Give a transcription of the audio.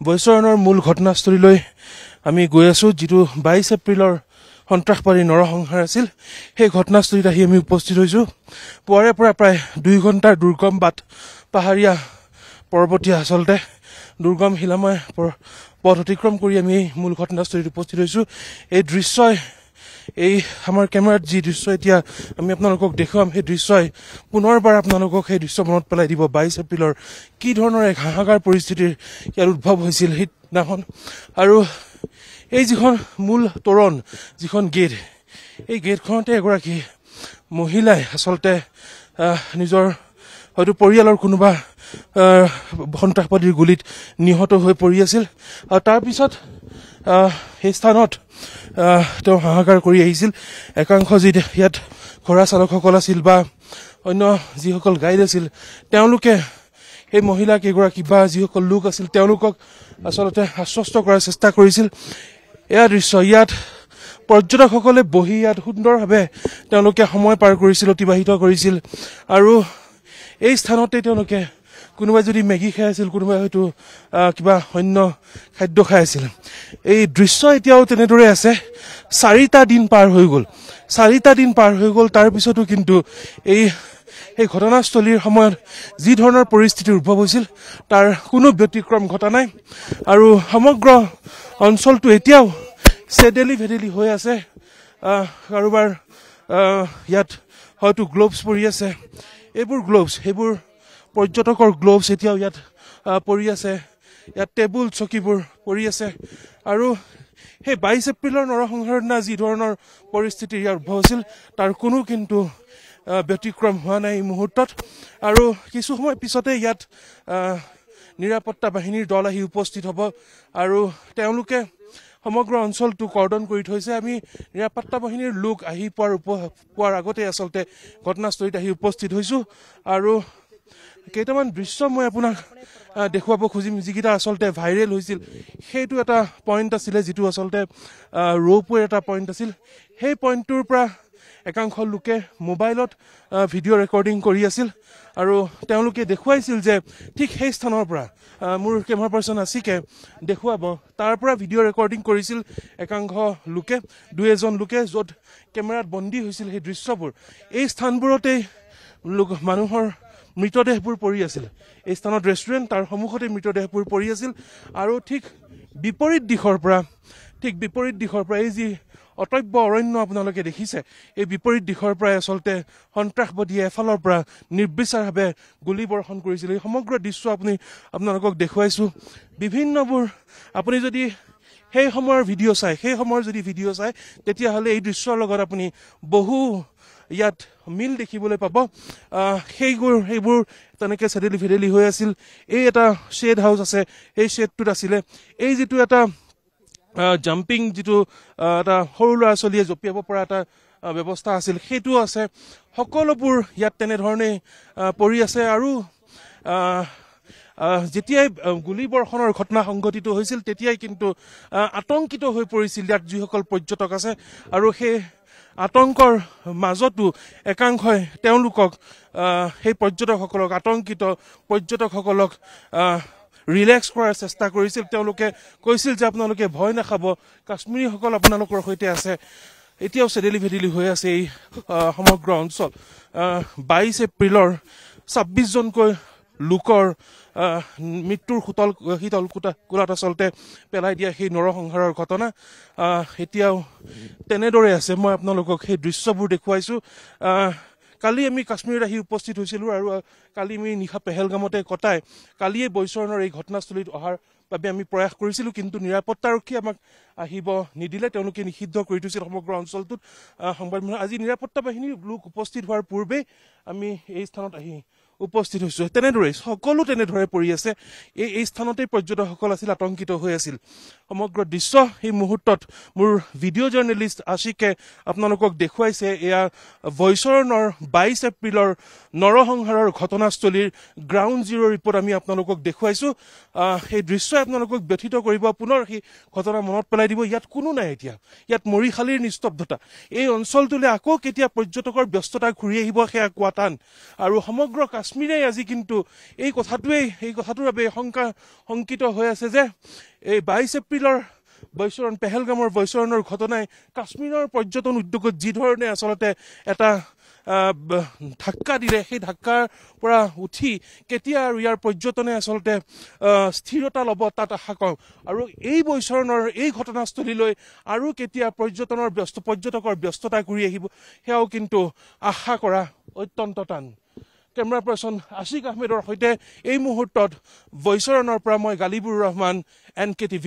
বৈচৰণৰ মূল ঘটনাস্থলীলৈ আমি গৈ আছো, যিটো 22 এপ্ৰিলৰ সন্ত্ৰাসবাদী নৰসংহাৰ আছিল। সেই ঘটনাস্থলীত আহি আমি উপস্থিত হৈছো। পুৱাৰে পৰা প্ৰায় 2 ঘণ্টাৰ দুৰ্গম বাট, পাহাৰীয়া পৰ্বতীয়া আচলতে দুৰ্গম শিলাময় পথ অতিক্ৰম কৰি আমি মূল ঘটনাস্থলীত উপস্থিত হৈছো। এই দৃশ্যই, এই আমাৰ কেমেৰাত যি দৃশ্য এতিয়া আমি আপোনালোকক দেখুৱাম, সেই দৃশ্যই পুনৰবাৰ আপোনালোকক সেই দৃশ্য মনত পেলাই দিব। 22 এপ্ৰিলৰ কি ধৰণৰ এক হাহাকাৰ পৰিস্থিতিৰ ইয়াৰ উদ্ভৱ হৈছিল সেইদিনাখন। আৰু এই যিখন মূল তোৰণ, যিখন গেট, এই গেটখনতে এগৰাকী মহিলাই আচলতে নিজৰ হয়তো পৰিয়ালৰ কোনোবা সন্ত্ৰাসবাদীৰ গুলীত নিহত হৈ পৰি আছিল। আৰু তাৰপিছত সেই স্থানত তেওঁ হাহাকাৰ কৰি আহিছিল। একাংশ যি ইয়াত ঘোঁৰা চালকসকল আছিল বা অন্য যিসকল গাইড আছিল, তেওঁলোকে সেই মহিলা কেইগৰাকী বা যিসকল লোক আছিল তেওঁলোকক আচলতে আশ্বস্ত কৰাৰ চেষ্টা কৰিছিল। এয়া দৃশ্য, ইয়াত পৰ্যটকসকলে বহি ইয়াত সুন্দৰভাৱে তেওঁলোকে সময় পাৰ কৰিছিল, অতিবাহিত কৰিছিল। আৰু এই স্থানতে তেওঁলোকে কোনোবাই যদি মেগী খাই আছিল, কোনোবাই হয়তো কিবা অন্য খাদ্য খাই আছিল। এই দৃশ্য এতিয়াও তেনেদৰে আছে। 4টা দিন পাৰ হৈ গ'ল, 4টা দিন পাৰ হৈ গ'ল। তাৰপিছতো কিন্তু এই ঘটনাস্থলীৰ সময়ত যি ধৰণৰ পৰিস্থিতিৰ উদ্ভৱ হৈছিল তাৰ কোনো ব্যতিক্ৰম ঘটা নাই। আৰু সমগ্ৰ অঞ্চলটো এতিয়াও চেদেলি ভেদেলি হৈ আছে। কাৰোবাৰ ইয়াত হয়তো গ্লোভছ পৰি আছে, এইবোৰ গ্লোভছ, সেইবোৰ পৰ্যটকৰ গ্লোভছ এতিয়াও ইয়াত পৰি আছে। ইয়াত টেবুল চকীবোৰ পৰি আছে। আৰু সেই 22 এপ্ৰিলৰ নৰসংহাৰৰ দিনা যি ধৰণৰ পৰিস্থিতিৰ ইয়াৰ উদ্ভৱ হৈছিল তাৰ কোনো কিন্তু ব্যতিক্ৰম হোৱা নাই এই মুহূৰ্তত। আৰু কিছু সময় পিছতে ইয়াত নিৰাপত্তা বাহিনীৰ দল আহি উপস্থিত হ'ব আৰু তেওঁলোকে সমগ্ৰ অঞ্চলটো কৰ্ডন কৰি থৈছে। আমি নিৰাপত্তা বাহিনীৰ লোক আহি পোৱাৰ আগতে আচলতে ঘটনাস্থলীত আহি উপস্থিত হৈছো। আৰু কেইটামান দৃশ্য মই আপোনাক দেখুৱাব খুজিম, যিকেইটা আচলতে ভাইৰেল হৈছিল। সেইটো এটা পইণ্ট আছিলে, যিটো আচলতে ৰ'পৱেৰ এটা পইণ্ট আছিল। সেই পইণ্টটোৰ পৰা একাংশ লোকে মোবাইলত ভিডিঅ' ৰেকৰ্ডিং কৰি আছিল আৰু তেওঁলোকে দেখুৱাইছিল যে ঠিক সেই স্থানৰ পৰা, মোৰ কেমেৰা পাৰ্চন আছিকে দেখুৱাব, তাৰ পৰা ভিডিঅ' ৰেকৰ্ডিং কৰিছিল একাংশ লোকে, 2-এজন লোকে, য'ত কেমেৰাত বন্দী হৈছিল সেই দৃশ্যবোৰ। এই স্থানবোৰতেই মানুহৰ মৃতদেহবোৰ পৰি আছিল। এই স্থানত ৰেষ্টুৰেণ্ট, তাৰ সন্মুখতে মৃতদেহবোৰ পৰি আছিল। আৰু ঠিক বিপৰীত দিশৰ পৰা এই যি অটব্য অৰণ্য আপোনালোকে দেখিছে, এই বিপৰীত দিশৰ পৰাই আচলতে সন্ত্ৰাসবাদীয়ে এফালৰ পৰা নিৰ্বিচাৰভাৱে গুলী বৰ্ষণ কৰিছিল। এই সমগ্ৰ দৃশ্য আপোনালোকক দেখুৱাইছো। বিভিন্নবোৰ আপুনি যদি সেই সময়ৰ ভিডিঅ' চাই তেতিয়াহ'লে এই দৃশ্যৰ লগত আপুনি বহু ইয়াত মিল দেখিবলৈ পাব। সেইবোৰ তেনেকৈ চেদেলি ভেদেলি হৈ আছিল। এই এটা শ্বেড হাউচ আছে, এই শ্বেডটোত আছিলে এই যিটো এটা জাম্পিং, যিটো এটা সৰু ল'ৰা ছোৱালীয়ে জঁপিয়াব পৰা এটা ব্যৱস্থা আছিল, সেইটোও আছে। সকলোবোৰ ইয়াত তেনেধৰণেই পৰি আছে। আৰু যেতিয়াই গুলীবৰ্ষণৰ ঘটনা সংঘটিত হৈছিল তেতিয়াই কিন্তু আতংকিত হৈ পৰিছিল ইয়াত যিসকল পৰ্যটক আছে। আৰু সেই আতংকৰ মাজতো একাংশই তেওঁলোকক, সেই পৰ্যটকসকলক, আতংকিত পৰ্যটকসকলক ৰিলেক্স কৰাৰ চেষ্টা কৰিছিল। তেওঁলোকে কৈছিল যে আপোনালোকে ভয় নাখাব, কাশ্মীৰীসকল আপোনালোকৰ সৈতে আছে। এতিয়াও চেদেলি ভেদেলি হৈ আছে এই সমগ্ৰ অঞ্চল। 22 এপ্ৰিলৰ 26জনকৈ লোকৰ মৃত্যুৰ শীতল কোলাত আচলতে পেলাই দিয়া সেই নৰসংহাৰৰ ঘটনা এতিয়াও তেনেদৰে আছে। মই আপোনালোকক সেই দৃশ্যবোৰ দেখুৱাইছো। কালি আমি কাশ্মীৰত আহি উপস্থিত হৈছিলোঁ আৰু কালি আমি নিশা পেহেলগামতে কটাই কালিয়ে বৈচৰণৰ এই ঘটনাস্থলীত অহাৰ বাবে আমি প্ৰয়াস কৰিছিলোঁ, কিন্তু নিৰাপত্তাৰক্ষীয়ে আমাক আহিব নিদিলে। তেওঁলোকে নিষিদ্ধ কৰি থৈছিল সমগ্ৰ অঞ্চলটোত সংবাদ। আজি নিৰাপত্তা বাহিনীৰ লোক উপস্থিত হোৱাৰ পূৰ্বেই আমি এই স্থানত আহি উপস্থিত হৈছো। তেনেদৰে সকলো তেনেদৰে পৰি আছে। এই স্থানতেই পৰ্যটকসকল আছিল, আতংকিত হৈ আছিল। সমগ্ৰ দৃশ্য এই মুহূৰ্তত মোৰ ভিডিঅ' জাৰ্নেলিষ্ট আশিকে আপোনালোকক দেখুৱাইছে। এয়া বৈচৰণৰ 22 এপ্ৰিলৰ নৰসংহাৰৰ ঘটনাস্থলীৰ গ্ৰাউণ্ড জিৰ' ৰিপৰ্ট আমি আপোনালোকক দেখুৱাইছো। সেই দৃশ্যই আপোনালোকক ব্যথিত কৰিব, পুনৰ সেই ঘটনা মনত পেলাই দিব। ইয়াত কোনো নাই এতিয়া, ইয়াত মৰিশালীৰ নিস্তব্ধতা। এই অঞ্চলটোলৈ আকৌ কেতিয়া পৰ্যটকৰ ব্যস্ততা ঘূৰি আহিব সেয়া কোৱা টান। আৰু সমগ্ৰ কাশ্মীৰে আজি কিন্তু এই কথাটোৰ বাবে শংকিত হৈ আছে যে এই 22 এপ্ৰিলৰ পেহেলগামৰ বৈচৰণৰ ঘটনাই কাশ্মীৰৰ পৰ্যটন উদ্যোগত যি ধৰণে আচলতে এটা ধাক্কা দিলে, সেই ধাক্কাৰ পৰা উঠি কেতিয়া আৰু ইয়াৰ পৰ্যটনে আচলতে স্থিৰতা ল'ব তাত আশা কৰোঁ। আৰু এই বৈচৰণৰ এই ঘটনাস্থলীলৈ আৰু কেতিয়া পৰ্যটকৰ ব্যস্ততা ঘূৰি আহিব সেয়াও কিন্তু আশা কৰা অত্যন্ত টান। কেমেৰা পাৰ্চন আশিক আহমেদৰ সৈতে এই মুহূৰ্তত বৈচৰণৰ পৰা মই গালিবুৰ ৰহমান, NKTV+।